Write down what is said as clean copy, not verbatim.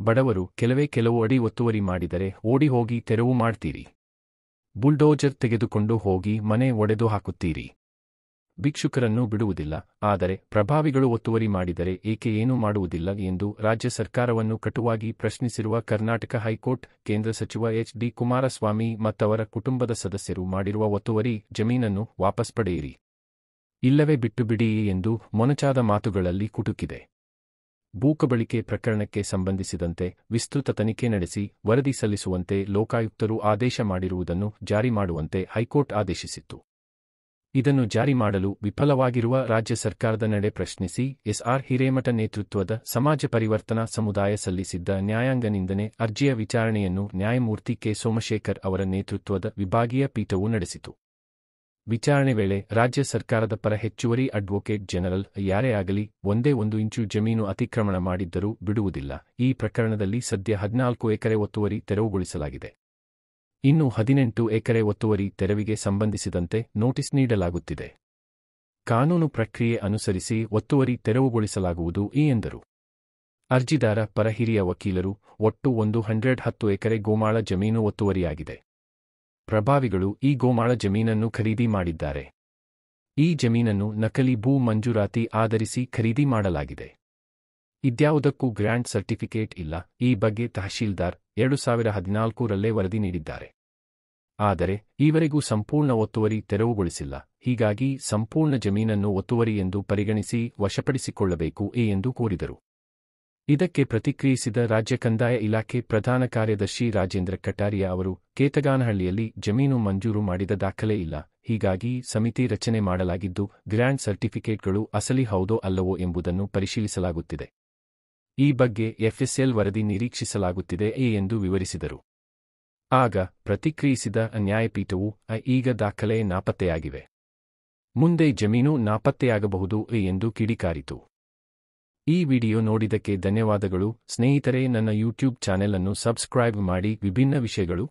ಬಡವರು ಕೆಲವು ಅಡಿ ಒತ್ತುವರಿ ಮಾಡಿದರೆ ಓಡಿ ಹೋಗಿ ತೆರವು ಮಾಡ್ತೀರಿ. ಬುಲ್ಡೋಜರ್ ತೆಗೆದುಕೊಂಡು ಹೋಗಿ ಮನೆ ಒಡೆದು ಹಾಕುತ್ತೀರಿ. ಭಿಕ್ಷುಕರನ್ನು ಬಿಡುವುದಿಲ್ಲ. ಆದರೆ ಪ್ರಭಾವಿಗಳು ಒತ್ತುವರಿ ಮಾಡಿದರೆ ಏಕೆ ಏನೂ ಮಾಡುವುದಿಲ್ಲ ಎಂದು ರಾಜ್ಯ ಸರ್ಕಾರವನ್ನು ಕಟುವಾಗಿ ಪ್ರಶ್ನಿಸಿರುವ ಕರ್ನಾಟಕ ಹೈಕೋರ್ಟ್, ಕೇಂದ್ರ ಸಚಿವ ಎಚ್. ಡಿ. ಕುಮಾರಸ್ವಾಮಿ ಮತ್ತವರ ಕುಟುಂಬದ ಸದಸ್ಯರು ಮಾಡಿರುವ ಒತ್ತುವರಿ ಜಮೀನನ್ನು ವಾಪಸ್ ಪಡೆಯಿರಿ, ಇಲ್ಲವೇ ಬಿಟ್ಟುಬಿಡಿ ಎಂದು ಮೊನಚಾದ ಮಾತುಗಳಲ್ಲಿ ಕುಟುಕಿದೆ. ಭೂಕಬಳಿಕೆ ಪ್ರಕರಣಕ್ಕೆ ಸಂಬಂಧಿಸಿದಂತೆ ವಿಸ್ತೃತ ತನಿಖೆ ನಡೆಸಿ ವರದಿ ಸಲ್ಲಿಸುವಂತೆ ಲೋಕಾಯುಕ್ತರು ಆದೇಶ ಮಾಡಿರುವುದನ್ನು ಜಾರಿ ಮಾಡುವಂತೆ ಹೈಕೋರ್ಟ್ ಆದೇಶಿಸಿತ್ತು. ಇದನ್ನು ಜಾರಿ ಮಾಡಲು ವಿಫಲವಾಗಿರುವ ರಾಜ್ಯ ಸರ್ಕಾರದ ನಡೆ ಪ್ರಶ್ನಿಸಿ ಎಸ್.ಆರ್. ಹಿರೇಮಠ ನೇತೃತ್ವದ ಸಮಾಜ ಪರಿವರ್ತನಾ ಸಮುದಾಯ ಸಲ್ಲಿಸಿದ್ದ ನ್ಯಾಯಾಂಗ ನಿಂದನೆ ಅರ್ಜಿಯ ವಿಚಾರಣೆಯನ್ನು ನ್ಯಾಯಮೂರ್ತಿ ಕೆ. ಸೋಮಶೇಖರ್ ಅವರ ನೇತೃತ್ವದ ವಿಭಾಗೀಯ ಪೀಠವು ನಡೆಸಿತು. ವಿಚಾರಣೆ ವೇಳೆ ರಾಜ್ಯ ಸರ್ಕಾರದ ಪರ ಹೆಚ್ಚುವರಿ ಅಡ್ವೊಕೇಟ್ ಜನರಲ್ ಯಾರೇ ಆಗಲಿ ಒಂದೇ 1 ಇಂಚು ಜಮೀನು ಅತಿಕ್ರಮಣ ಮಾಡಿದ್ದರೂ ಬಿಡುವುದಿಲ್ಲ. ಈ ಪ್ರಕರಣದಲ್ಲಿ ಸದ್ಯ 14 ಎಕರೆ ಒತ್ತುವರಿ ತೆರವುಗೊಳಿಸಲಾಗಿದೆ. ಇನ್ನು 18 ಎಕರೆ ಒತ್ತುವರಿ ತೆರವಿಗೆ ಸಂಬಂಧಿಸಿದಂತೆ ನೋಟಿಸ್ ನೀಡಲಾಗುತ್ತಿದೆ. ಕಾನೂನು ಪ್ರಕ್ರಿಯೆ ಅನುಸರಿಸಿ ಒತ್ತುವರಿ ತೆರವುಗೊಳಿಸಲಾಗುವುದು ಎಂದರು. ಅರ್ಜಿದಾರ ಪರ ಹಿರಿಯ ವಕೀಲರು, ಒಟ್ಟು 110 ಎಕರೆ ಗೋಮಾಳ ಜಮೀನು ಒತ್ತುವರಿಯಾಗಿದೆ. ಪ್ರಭಾವಿಗಳು ಈ ಗೋಮಾಳ ಜಮೀನನ್ನು ಖರೀದಿ ಮಾಡಿದ್ದಾರೆ. ಈ ಜಮೀನನ್ನು ನಕಲಿ ಭೂ ಮಂಜೂರಾತಿ ಆಧರಿಸಿ ಖರೀದಿ ಮಾಡಲಾಗಿದೆ. ಇದ್ಯಾವುದಕ್ಕೂ ಗ್ರ್ಯಾಂಟ್ ಸರ್ಟಿಫಿಕೇಟ್ ಇಲ್ಲ. ಈ ಬಗ್ಗೆ ತಹಶೀಲ್ದಾರ್ 2014ರಲ್ಲೇ ವರದಿ ನೀಡಿದ್ದಾರೆ. ಆದರೆ ಈವರೆಗೂ ಸಂಪೂರ್ಣ ಒತ್ತುವರಿ ತೆರವುಗೊಳಿಸಿಲ್ಲ. ಹೀಗಾಗಿ ಸಂಪೂರ್ಣ ಜಮೀನನ್ನು ಒತ್ತುವರಿ ಎಂದು ಪರಿಗಣಿಸಿ ವಶಪಡಿಸಿಕೊಳ್ಳಬೇಕು ಎಂದು ಕೋರಿದರು. ಇದಕ್ಕೆ ಪ್ರತಿಕ್ರಿಯಿಸಿದ ರಾಜ್ಯ ಕಂದಾಯ ಇಲಾಖೆ ಪ್ರಧಾನ ಕಾರ್ಯದರ್ಶಿ ರಾಜೇಂದ್ರ ಕಟಾರಿಯಾ ಅವರು, ಕೇತಗಾನಹಳ್ಳಿಯಲ್ಲಿ ಜಮೀನು ಮಂಜೂರು ಮಾಡಿದ ದಾಖಲೆ ಇಲ್ಲ. ಹೀಗಾಗಿ ಸಮಿತಿ ರಚನೆ ಮಾಡಲಾಗಿದ್ದು ಗ್ರ್ಯಾಂಟ್ ಸರ್ಟಿಫಿಕೇಟ್ಗಳು ಅಸಲಿ ಹೌದೋ ಅಲ್ಲವೋ ಎಂಬುದನ್ನು ಪರಿಶೀಲಿಸಲಾಗುತ್ತಿದೆ. ಈ ಬಗ್ಗೆ ಎಫ್ಎಸ್ಎಲ್ ವರದಿ ನಿರೀಕ್ಷಿಸಲಾಗುತ್ತಿದೆ ಎಂದು ವಿವರಿಸಿದರು. ಆಗ ಪ್ರತಿಕ್ರಿಯಿಸಿದ ನ್ಯಾಯಪೀಠವು, ಈಗ ದಾಖಲೆ ನಾಪತ್ತೆಯಾಗಿವೆ, ಮುಂದೆ ಜಮೀನು ನಾಪತ್ತೆಯಾಗಬಹುದು ಎಂದು ಕಿಡಿಕಾರಿತು. ಈ ವಿಡಿಯೋ ನೋಡಿದ್ದಕ್ಕೆ ಧನ್ಯವಾದಗಳು ಸ್ನೇಹಿತರೆ. ನನ್ನ ಯೂಟ್ಯೂಬ್ ಚಾನೆಲ್ ಅನ್ನು ಸಬ್ಸ್ಕ್ರೈಬ್ ಮಾಡಿ. ವಿಭಿನ್ನ ವಿಷಯಗಳು